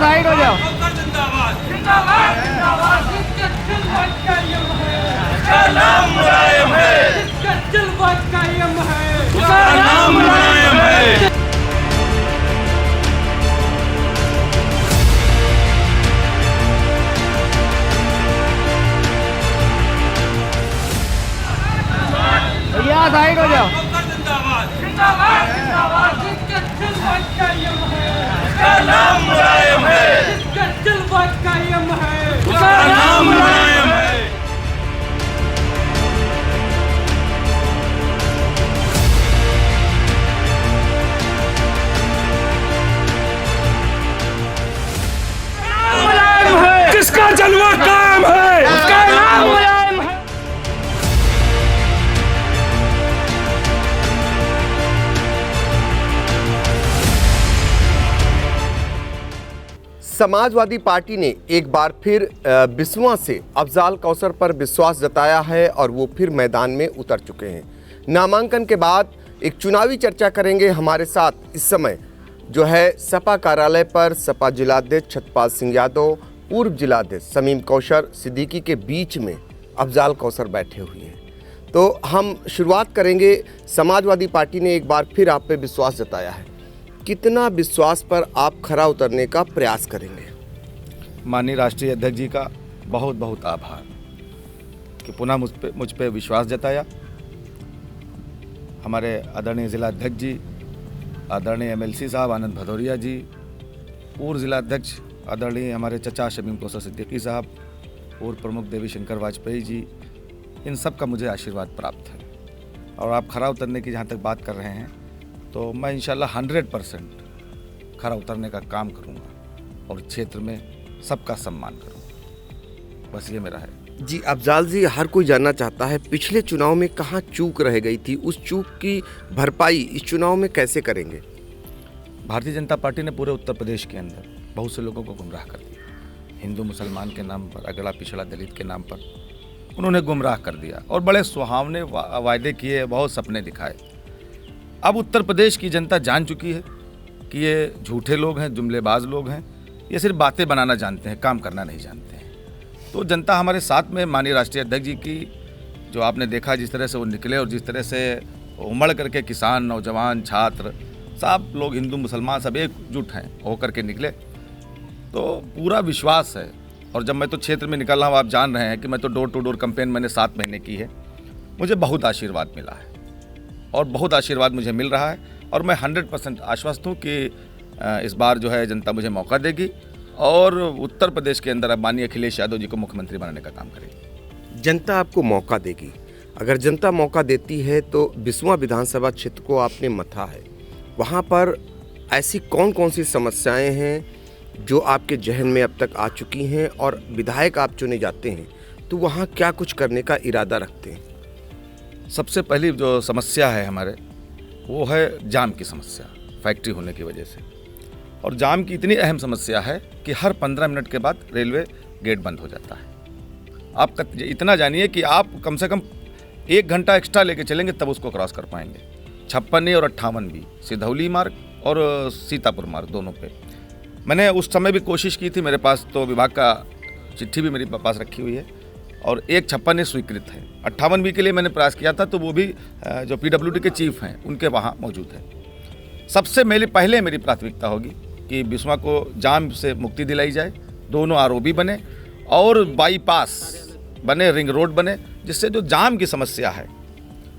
Side हो जाओ। जिंदाबाद जिंदाबाद जिंदाबाद इसका नाम मुलायम है, इसका जलवा कायम है, उसका नाम मुलायम है। भैया साइड हो जाओ। जिंदाबाद जिंदाबाद जिंदाबाद इसका जलवा कायम है, उसका नाम मुलायम है, इसका जलवा कायम है, उसका नाम मुलायम है। किसका जलवा कायम है, उसका नाम मुलायम है। समाजवादी पार्टी ने एक बार फिर बिस्वा से अफजाल कौसर पर विश्वास जताया है और वो फिर मैदान में उतर चुके हैं। नामांकन के बाद एक चुनावी चर्चा करेंगे। हमारे साथ इस समय जो है सपा कार्यालय पर सपा जिलाध्यक्ष छत्रपाल सिंह यादव, पूर्व जिलाध्यक्ष शमीम कौसर सिद्दीकी के बीच में अफजाल कौसर बैठे हुए हैं। तो हम शुरुआत करेंगे। समाजवादी पार्टी ने एक बार फिर आप पे विश्वास जताया है, कितना विश्वास पर आप खरा उतरने का प्रयास करेंगे? माननीय राष्ट्रीय अध्यक्ष जी का बहुत बहुत आभार कि पुनः मुझ पे विश्वास जताया। हमारे आदरणीय जिला अध्यक्ष जी, आदरणीय एमएलसी साहब आनंद भदौरिया जी, पूर्व जिला अध्यक्ष आदरणीय हमारे चचा शमीम कौसर सिद्दीकी साहब, पूर्व प्रमुख देवी शंकर वाजपेयी जी, इन सब का मुझे आशीर्वाद प्राप्त है। और आप खरा उतरने की जहाँ तक बात कर रहे हैं तो मैं इंशाल्लाह 100% खरा उतरने का काम करूँगा और क्षेत्र में सबका सम्मान करूँगा। बस ये मेरा है। जी अफजाल जी, हर कोई जानना चाहता है पिछले चुनाव में कहाँ चूक रह गई थी, उस चूक की भरपाई इस चुनाव में कैसे करेंगे? भारतीय जनता पार्टी ने पूरे उत्तर प्रदेश के अंदर बहुत से लोगों को गुमराह कर दिया। हिंदू मुसलमान के नाम पर, अगड़ा पिछड़ा दलित के नाम पर उन्होंने गुमराह कर दिया और बड़े सुहावने वायदे किए, बहुत सपने दिखाए। अब उत्तर प्रदेश की जनता जान चुकी है कि ये झूठे लोग हैं, जुमलेबाज लोग हैं, ये सिर्फ बातें बनाना जानते हैं, काम करना नहीं जानते हैं। तो जनता हमारे साथ में माननीय राष्ट्रीय अध्यक्ष जी की जो आपने देखा जिस तरह से वो निकले और जिस तरह से उमड़ करके किसान, नौजवान, छात्र, सब लोग हिंदू मुसलमान सब एकजुट हैं होकर के निकले, तो पूरा विश्वास है। और जब मैं तो क्षेत्र में निकल रहा हूँ, आप जान रहे हैं कि मैं तो डोर टू डोर कैंपेन मैंने 7 महीने की है, मुझे बहुत आशीर्वाद मिला है और बहुत आशीर्वाद मुझे मिल रहा है। और मैं 100% आश्वस्त हूँ कि इस बार जो है जनता मुझे मौका देगी और उत्तर प्रदेश के अंदर अब माननीय अखिलेश यादव जी को मुख्यमंत्री बनाने का काम करेगी। जनता आपको मौका देगी। अगर जनता मौका देती है तो बिस्वा विधानसभा क्षेत्र को आपने मथा है, वहाँ पर ऐसी कौन कौन सी समस्याएं हैं जो आपके जहन में अब तक आ चुकी हैं और विधायक आप चुने जाते हैं तो वहाँ क्या कुछ करने का इरादा रखते हैं? सबसे पहली जो समस्या है हमारे, वो है जाम की समस्या, फैक्ट्री होने की वजह से। और जाम की इतनी अहम समस्या है कि हर 15 मिनट के बाद रेलवे गेट बंद हो जाता है। आप इतना जानिए कि आप कम से कम 1 घंटा एक्स्ट्रा लेके चलेंगे तब उसको क्रॉस कर पाएंगे। 56 और 58 भी, सिधौली मार्ग और सीतापुर मार्ग दोनों पे। मैंने उस समय भी कोशिश की थी, मेरे पास तो विभाग का चिट्ठी भी मेरे पास रखी हुई है और 156 स्वीकृत है। 58 भी के लिए मैंने प्रयास किया था, तो वो भी जो PWD के चीफ हैं उनके वहाँ मौजूद है। सबसे पहले मेरी प्राथमिकता होगी कि बिस्वा को जाम से मुक्ति दिलाई जाए, दोनों ROB बने और बाईपास बने, रिंग रोड बने, जिससे जो जाम की समस्या है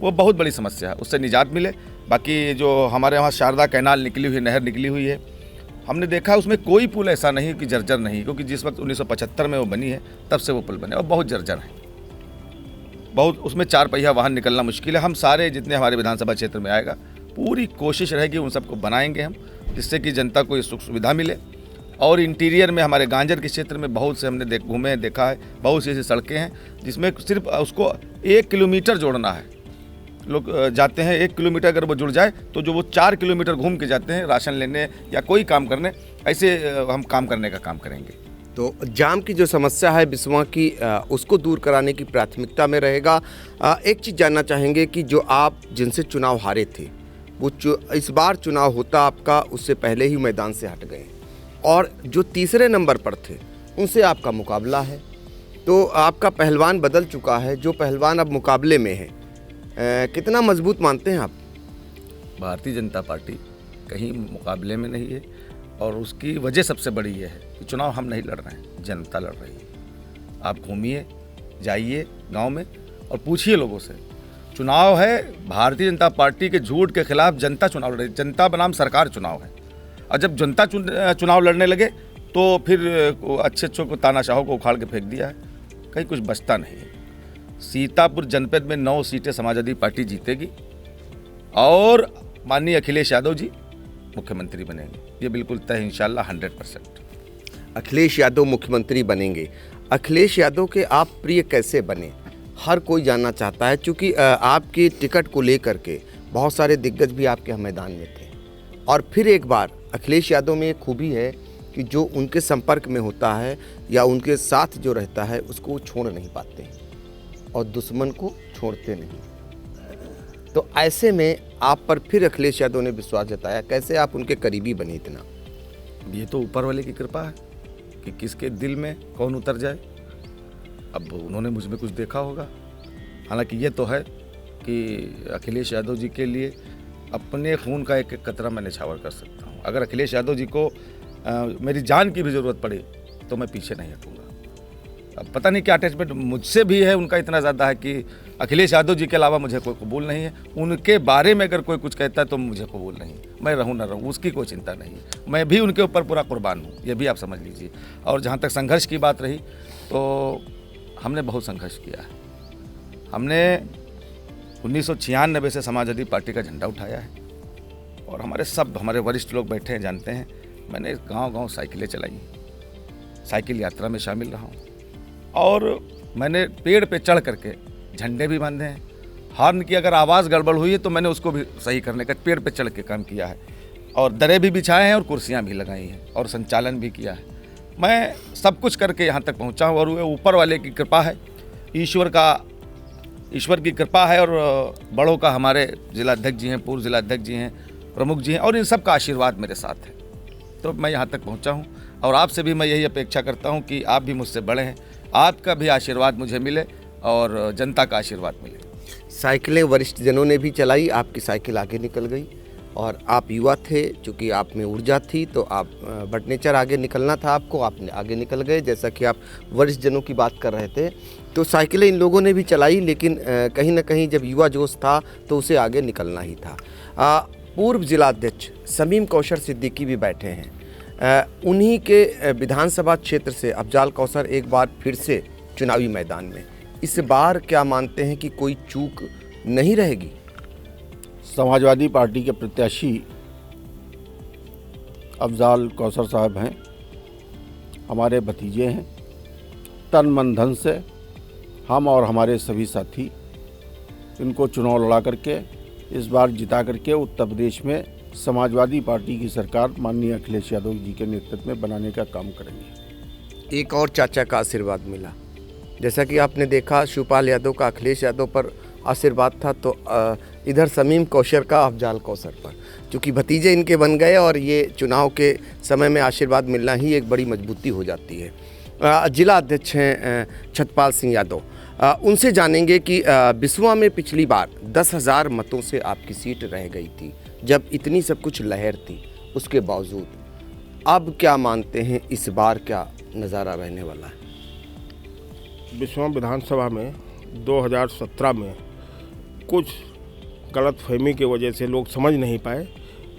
वो बहुत बड़ी समस्या है, उससे निजात मिले। बाकी जो हमारे यहाँ शारदा कैनाल निकली हुई, नहर निकली हुई है, हमने देखा उसमें कोई पुल ऐसा नहीं कि जर्जर नहीं, क्योंकि जिस वक्त 1975 में वो बनी है तब से वो पुल बने और बहुत जर्जर है, बहुत उसमें 4 पहिया वाहन निकलना मुश्किल है। हम सारे जितने हमारे विधानसभा क्षेत्र में आएगा पूरी कोशिश रहेगी उन सबको बनाएंगे हम, जिससे कि जनता को ये सुख सुविधा मिले। और इंटीरियर में हमारे गांजर के क्षेत्र में बहुत से हमने घूमे देखा है, बहुत सी ऐसी सड़कें हैं जिसमें सिर्फ उसको 1 किलोमीटर जोड़ना है। लोग जाते हैं 1 किलोमीटर, अगर वो जुड़ जाए तो जो वो 4 किलोमीटर घूम के जाते हैं राशन लेने या कोई काम करने, ऐसे हम काम करने का काम करेंगे। तो जाम की जो समस्या है बिस्वा की, उसको दूर कराने की प्राथमिकता में रहेगा। एक चीज़ जानना चाहेंगे कि जो आप जिनसे चुनाव हारे थे वो इस बार चुनाव होता आपका, उससे पहले ही मैदान से हट गए, और जो तीसरे नंबर पर थे उनसे आपका मुकाबला है। तो आपका पहलवान बदल चुका है, जो पहलवान अब मुकाबले में है, कितना मजबूत मानते हैं आप? भारतीय जनता पार्टी कहीं मुकाबले में नहीं है और उसकी वजह सबसे बड़ी ये है कि चुनाव हम नहीं लड़ रहे हैं, जनता लड़ रही है। आप घूमिए, जाइए गांव में और पूछिए लोगों से। चुनाव है भारतीय जनता पार्टी के झूठ के खिलाफ, जनता चुनाव लड़ रही है। जनता बनाम सरकार चुनाव है और जब जनता चुनाव लड़ने लगे तो फिर अच्छे अच्छों को, तानाशाहों को उखाड़ के फेंक दिया है, कहीं कुछ बचता नहीं है। सीतापुर जनपद में 9 सीटें समाजवादी पार्टी जीतेगी और माननीय अखिलेश यादव जी मुख्यमंत्री बनेंगे, ये बिल्कुल तय इंशाल्लाह 100%। अखिलेश यादव मुख्यमंत्री बनेंगे। अखिलेश यादव के आप प्रिय कैसे बने, हर कोई जानना चाहता है, क्योंकि आपकी टिकट को लेकर के बहुत सारे दिग्गज भी आपके मैदान में थे। और फिर एक बार अखिलेश यादव में एक खूबी है कि जो उनके संपर्क में होता है या उनके साथ जो रहता है उसको वो छोड़ नहीं पाते और दुश्मन को छोड़ते नहीं। तो ऐसे में आप पर फिर अखिलेश यादव ने विश्वास जताया, कैसे आप उनके करीबी बने इतना? ये तो ऊपर वाले की कृपा है कि किसके दिल में कौन उतर जाए। अब उन्होंने मुझ में कुछ देखा होगा। हालांकि ये तो है कि अखिलेश यादव जी के लिए अपने खून का एक एक कतरा मैं निछावर कर सकता हूँ। अगर अखिलेश यादव जी को मेरी जान की भी ज़रूरत पड़ी तो मैं पीछे नहीं हटूँगा। अब पता नहीं क्या अटैचमेंट मुझसे भी है उनका इतना ज़्यादा है कि अखिलेश यादव जी के अलावा मुझे कोई कबूल नहीं है। उनके बारे में अगर कोई कुछ कहता है तो मुझे कबूल नहीं, मैं रहूँ ना रहूँ उसकी कोई चिंता नहीं है। मैं भी उनके ऊपर पूरा कुर्बान हूँ, ये भी आप समझ लीजिए। और जहाँ तक संघर्ष की बात रही तो हमने बहुत संघर्ष किया है। हमने 1996 से समाजवादी पार्टी का झंडा उठाया है और हमारे वरिष्ठ लोग बैठे हैं, जानते हैं। मैंने गांव-गांव साइकिलें चलाई, साइकिल यात्रा में शामिल रहा हूं और मैंने पेड़ पे चढ़ करके झंडे भी बांधे हैं। हॉर्न की अगर आवाज़ गड़बड़ हुई है तो मैंने उसको भी सही करने का पेड़ पे चढ़ के काम किया है और दरें भी बिछाए हैं और कुर्सियां भी लगाई हैं और संचालन भी किया है। मैं सब कुछ करके यहाँ तक पहुँचा हूँ और वो ऊपर वाले की कृपा है, ईश्वर की कृपा है और बड़ों का, हमारे जिलाध्यक्ष जी हैं, पूर्व जिलाध्यक्ष जी हैं, प्रमुख जी हैं और इन सब का आशीर्वाद मेरे साथ है, तो मैं यहाँ तक पहुँचा हूँ। और आपसे भी मैं यही अपेक्षा करता हूँ कि आप भी मुझसे बड़े हैं, आपका भी आशीर्वाद मुझे मिले और जनता का आशीर्वाद मिले। साइकिलें वरिष्ठ जनों ने भी चलाई, आपकी साइकिल आगे निकल गई और आप युवा थे, चूँकि आप में ऊर्जा थी तो आप बटनेचर आगे निकलना था आपको, आपने आगे निकल गए। जैसा कि आप वरिष्ठ जनों की बात कर रहे थे, तो साइकिलें इन लोगों ने भी चलाई, लेकिन कहीं ना कहीं जब युवा जोश था तो उसे आगे निकलना ही था। पूर्व जिलाध्यक्ष शमीम कौसर सिद्दीकी भी बैठे हैं, उन्हीं के विधानसभा क्षेत्र से अफजाल कौसर एक बार फिर से चुनावी मैदान में। इस बार क्या मानते हैं कि कोई चूक नहीं रहेगी? समाजवादी पार्टी के प्रत्याशी अफजाल कौसर साहब हैं, हमारे भतीजे हैं। तन मन धन से हम और हमारे सभी साथी इनको चुनाव लड़ा करके इस बार जिता करके उत्तर प्रदेश में समाजवादी पार्टी की सरकार माननीय अखिलेश यादव जी के नेतृत्व में बनाने का काम करेंगे। एक और चाचा का आशीर्वाद मिला, जैसा कि आपने देखा शिवपाल यादव का अखिलेश यादव पर आशीर्वाद था, तो इधर शमीम कौसर का अफजाल कौसर पर, क्योंकि भतीजे इनके बन गए और ये चुनाव के समय में आशीर्वाद मिलना ही एक बड़ी मजबूती हो जाती है। जिला अध्यक्ष हैं छतपाल सिंह यादव, उनसे जानेंगे कि बिसवा में पिछली बार 10,000 मतों से आपकी सीट रह गई थी, जब इतनी सब कुछ लहर थी, उसके बावजूद अब क्या मानते हैं इस बार क्या नज़ारा रहने वाला है? बिसवा विधानसभा में 2017 में कुछ गलतफहमी की वजह से लोग समझ नहीं पाए,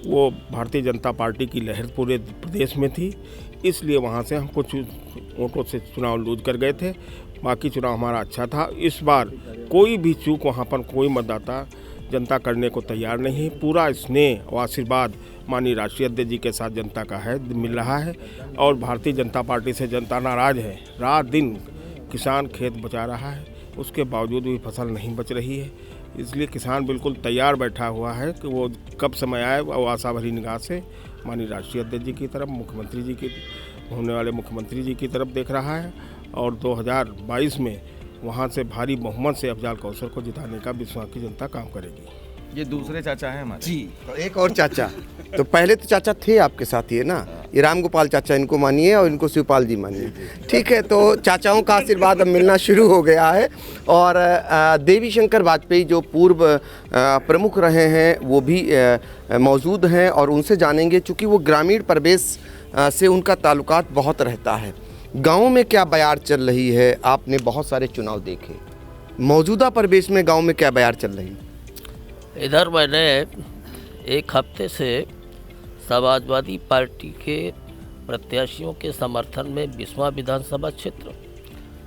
वो भारतीय जनता पार्टी की लहर पूरे प्रदेश में थी, इसलिए वहाँ से हम कुछ वोटों से चुनाव लूज कर गए थे। बाकी चुनाव हमारा अच्छा था। इस बार कोई भी चूक वहाँ पर कोई मतदाता जनता करने को तैयार नहीं है। पूरा स्नेह और आशीर्वाद माननीय राष्ट्रीय अध्यक्ष जी के साथ जनता का है, मिल रहा है और भारतीय जनता पार्टी से जनता नाराज है। रात दिन किसान खेत बचा रहा है, उसके बावजूद भी फसल नहीं बच रही है, इसलिए किसान बिल्कुल तैयार बैठा हुआ है कि वो कब समय आए वो आशा भरी निगाह से माननीय राष्ट्रीय अध्यक्ष जी की तरफ, मुख्यमंत्री जी की, होने वाले मुख्यमंत्री जी की तरफ देख रहा है और 2022 में वहाँ से भारी बहुमत से अफजाल कौसर को जिताने का बिसवा की जनता काम करेगी। ये दूसरे चाचा हैं हमारे जी। तो एक और चाचा, तो पहले तो चाचा थे आपके साथ, ये ना ये राम गोपाल चाचा इनको मानिए और इनको शिवपाल जी मानिए। ठीक है, तो चाचाओं का आशीर्वाद अब मिलना शुरू हो गया है। और देवी शंकर वाजपेयी जो पूर्व प्रमुख रहे हैं वो भी मौजूद हैं और उनसे जानेंगे, चूँकि वो ग्रामीण परिवेश से उनका ताल्लुकात बहुत रहता है। गाँव में क्या बयार चल रही है? आपने बहुत सारे चुनाव देखे, मौजूदा परिवेश में गाँव में क्या बयार चल रही है? इधर मैंने एक हफ्ते से समाजवादी पार्टी के प्रत्याशियों के समर्थन में बिस्वा विधानसभा क्षेत्र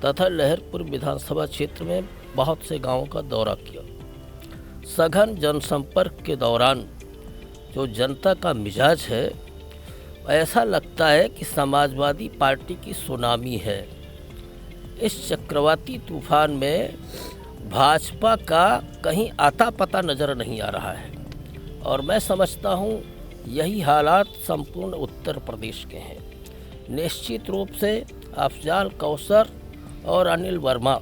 तथा लहरपुर विधानसभा क्षेत्र में बहुत से गांवों का दौरा किया। सघन जनसंपर्क के दौरान जो जनता का मिजाज है, ऐसा लगता है कि समाजवादी पार्टी की सुनामी है। इस चक्रवाती तूफान में भाजपा का कहीं आता पता नज़र नहीं आ रहा है और मैं समझता हूँ यही हालात संपूर्ण उत्तर प्रदेश के हैं। निश्चित रूप से अफजाल कौसर और अनिल वर्मा,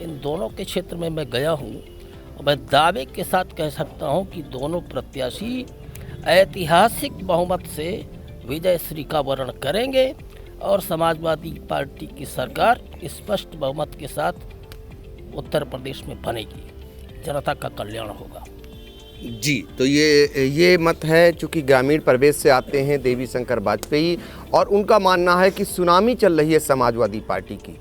इन दोनों के क्षेत्र में मैं गया हूँ और मैं दावे के साथ कह सकता हूँ कि दोनों प्रत्याशी ऐतिहासिक बहुमत से विजय श्री का वर्ण करेंगे और समाजवादी पार्टी की सरकार स्पष्ट बहुमत के साथ उत्तर प्रदेश में बनेगी। जनता का कल्याण होगा। जी, तो ये मत है, चूँकि ग्रामीण परिवेश से आते हैं देवी शंकर वाजपेयी और उनका मानना है कि सुनामी चल रही है समाजवादी पार्टी की।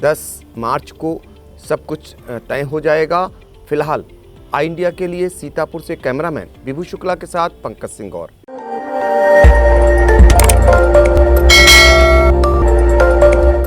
10 मार्च को सब कुछ तय हो जाएगा। फिलहाल आई इंडिया के लिए सीतापुर से कैमरामैन विभू शुक्ला के साथ पंकज सिंह गौर।